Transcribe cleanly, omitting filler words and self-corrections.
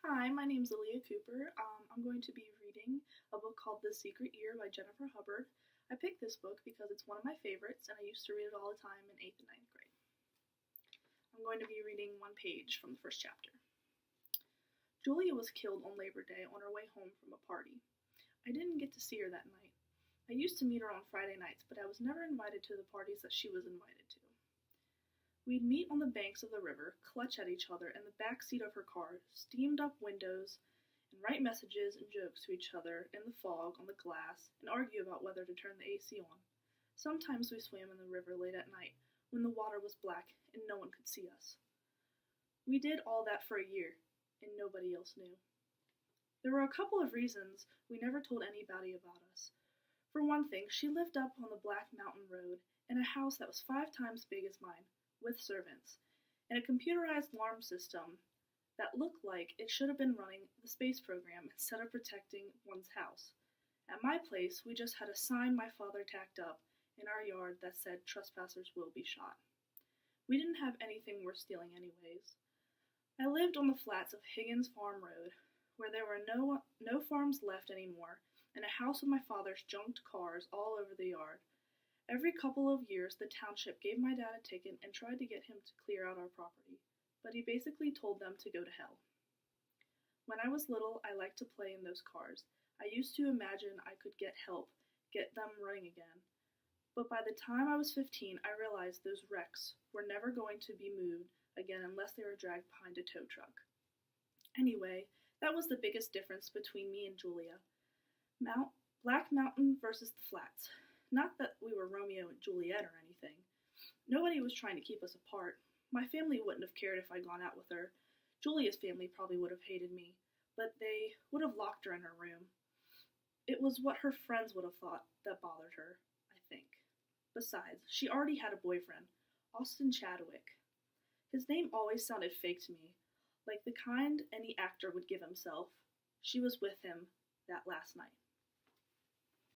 Hi, my name's Aaliyah Cooper. I'm going to be reading a book called The Secret Year by Jennifer Hubbard. I picked this book because it's one of my favorites and I used to read it all the time in 8th and ninth grade. I'm going to be reading one page from the first chapter. Julia was killed on Labor Day on her way home from a party. I didn't get to see her that night. I used to meet her on Friday nights, but I was never invited to the parties that she was invited to. We'd meet on the banks of the river, clutch at each other in the back seat of her car, steamed up windows, and write messages and jokes to each other in the fog on the glass, and argue about whether to turn the AC on. Sometimes we swam in the river late at night, when the water was black and no one could see us. We did all that for a year, and nobody else knew. There were a couple of reasons we never told anybody about us. For one thing, she lived up on the Black Mountain Road in a house that was 5 times big as mine, with servants, and a computerized alarm system that looked like it should have been running the space program instead of protecting one's house. At my place, we just had a sign my father tacked up in our yard that said trespassers will be shot. We didn't have anything worth stealing anyways. I lived on the flats of Higgins Farm Road, where there were no farms left anymore, and a house with my father's junked cars all over the yard. Every couple of years, the township gave my dad a ticket and tried to get him to clear out our property, but he basically told them to go to hell. When I was little, I liked to play in those cars. I used to imagine I could get them running again. But by the time I was 15, I realized those wrecks were never going to be moved again unless they were dragged behind a tow truck. Anyway, that was the biggest difference between me and Julia. Black Mountain versus the Flats. Not that we were Romeo and Juliet or anything. Nobody was trying to keep us apart. My family wouldn't have cared if I'd gone out with her. Julia's family probably would have hated me, but they would have locked her in her room. It was what her friends would have thought that bothered her, I think. Besides, she already had a boyfriend, Austin Chadwick. His name always sounded fake to me, like the kind any actor would give himself. She was with him that last night.